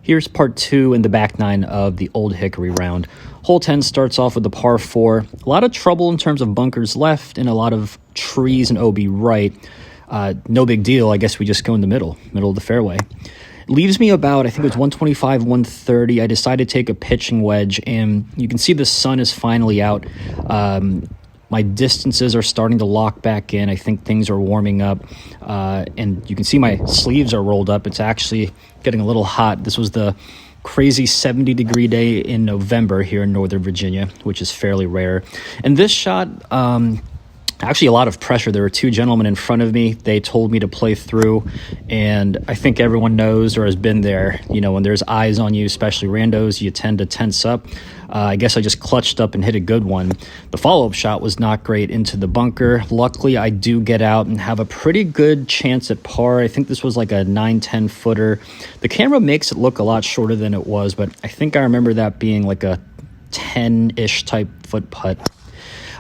Here's part 2 in the back 9 of the Old Hickory round. Hole 10 starts off with the par 4. A lot of trouble in terms of bunkers left and a lot of trees and OB right. No big deal. I guess we just go in the middle of the fairway. Leaves me about, I think it was 125, 130. I decided to take a pitching wedge, and you can see the sun is finally out. My distances are starting to lock back in. I think things are warming up, and you can see my sleeves are rolled up. It's actually getting a little hot. This was the crazy 70-degree day in November here in Northern Virginia, which is fairly rare. And this shot, actually a lot of pressure. There were two gentlemen in front of me. They told me to play through, and I think everyone knows or has been there. You know, when there's eyes on you, especially randos, you tend to tense up. I guess I just clutched up and hit a good one. The follow-up shot was not great into the bunker. Luckily, I do get out and have a pretty good chance at par. I think this was like a 9-10 footer. The camera makes it look a lot shorter than it was, but I think I remember that being like a 10-ish type foot putt.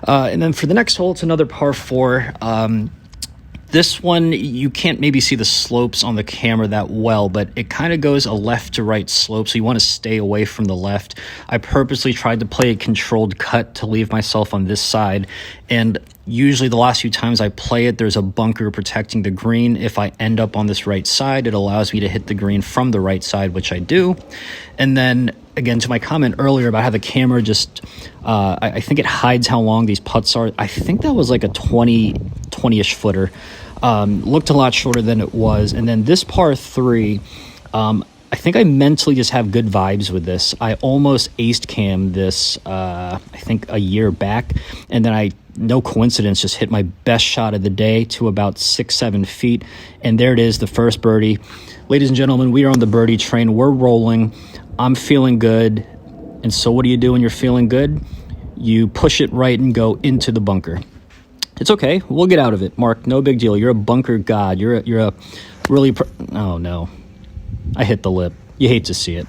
And then for the next hole, it's another par 4. This one, you can't maybe see the slopes on the camera that well, but it kind of goes a left to right slope, so you want to stay away from the left. I purposely tried to play a controlled cut to leave myself on this side, and usually the last few times I play it, there's a bunker protecting the green. If I end up on this right side, it allows me to hit the green from the right side, which I do. And then, again, to my comment earlier about how the camera just, I think it hides how long these putts are. I think that was like a 20-ish footer. Looked a lot shorter than it was. And then this par 3, I think I mentally just have good vibes with this. I almost aced cam this, I think a year back. And then I, no coincidence, just hit my best shot of the day to about 6-7 feet. And there it is, the first birdie. Ladies and gentlemen, we are on the birdie train. We're rolling. I'm feeling good. And so what do you do when you're feeling good? You push it right and go into the bunker. It's okay. We'll get out of it, Mark. No big deal. You're a bunker god. You're a really... Oh, no. I hit the lip. You hate to see it.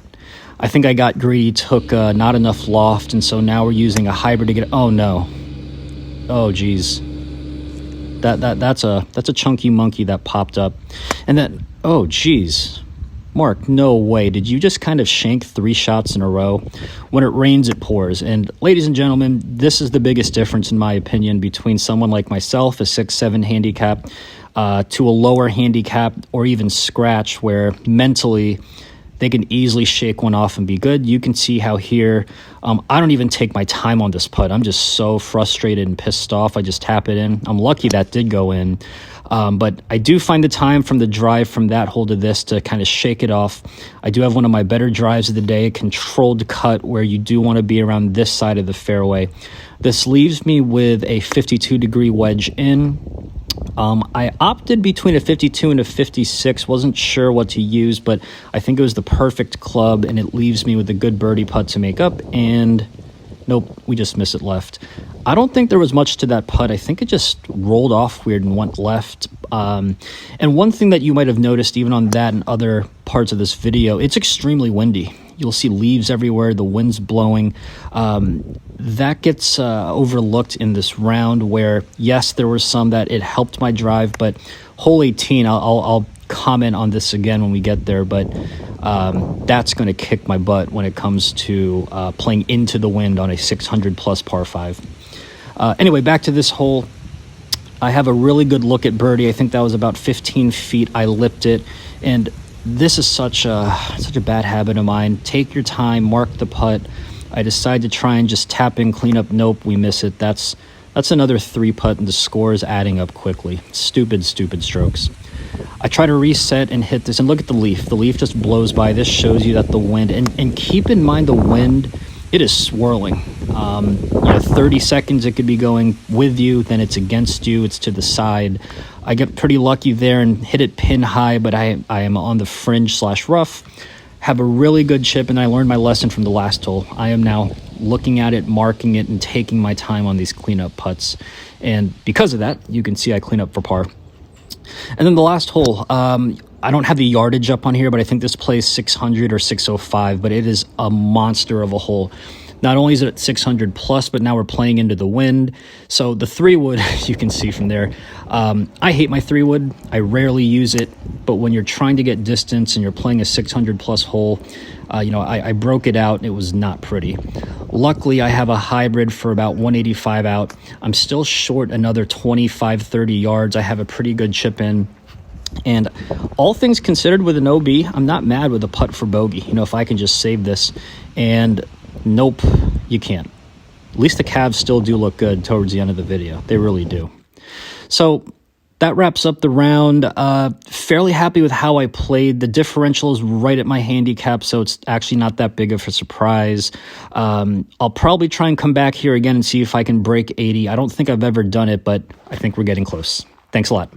I think I got greedy, took not enough loft, and so now we're using a hybrid to get... Oh, no. Oh, geez. That's a chunky monkey that popped up. And then... Oh, geez. Mark, no way. Did you just kind of shank 3 shots in a row? When it rains, it pours. And ladies and gentlemen, this is the biggest difference, in my opinion, between someone like myself, a 6-7 handicap, to a lower handicap or even scratch, where mentally they can easily shake one off and be good. You can see how here, I don't even take my time on this putt. I'm just so frustrated and pissed off. I just tap it in. I'm lucky that did go in. But I do find the time from the drive from that hole to this to kind of shake it off. I do have one of my better drives of the day, a controlled cut where you do want to be around this side of the fairway. This leaves me with a 52-degree wedge in. I opted between a 52 and a 56. Wasn't sure what to use, but I think it was the perfect club, and it leaves me with a good birdie putt to make up. And nope, we just miss it left. I don't think there was much to that putt. I think it just rolled off weird and went left. And one thing that you might have noticed even on that and other parts of this video, it's extremely windy. You'll see leaves everywhere. The wind's blowing. That gets overlooked in this round where, yes, there were some that it helped my drive, but hole 18, I'll comment on this again when we get there, but that's going to kick my butt when it comes to playing into the wind on a 600-plus par 5. Anyway, back to this hole. I have a really good look at birdie. I think that was about 15 feet. I lipped it, and this is such a bad habit of mine. Take your time, mark the putt. I decide to try and just tap in, clean up. Nope, we miss it. That's another 3 putt, and the score is adding up quickly. Stupid strokes. I try to reset and hit this, and look at the leaf. The leaf just blows by. This shows you that the wind, and keep in mind the wind, it is swirling. 30 seconds it could be going with you, then it's against you, it's to the side. I get pretty lucky there and hit it pin high, but I am on the fringe/rough. Have a really good chip, and I learned my lesson from the last hole. I am now looking at it, marking it, and taking my time on these cleanup putts. And because of that, you can see I clean up for par. And then the last hole, I don't have the yardage up on here, but I think this plays 600 or 605, but it is a monster of a hole. Not only is it at 600 plus, but now we're playing into the wind. So the 3-wood, you can see from there, I hate my 3-wood. I rarely use it, but when you're trying to get distance and you're playing a 600 plus hole, I broke it out. It was not pretty. Luckily, I have a hybrid for about 185 out. I'm still short another 25, 30 yards. I have a pretty good chip in. And all things considered with an OB, I'm not mad with a putt for bogey. If I can just save this. And nope, you can't. At least the calves still do look good towards the end of the video. They really do. So that wraps up the round. Fairly happy with how I played. The differential is right at my handicap, so it's actually not that big of a surprise. I'll probably try and come back here again and see if I can break 80. I don't think I've ever done it, but I think we're getting close. Thanks a lot.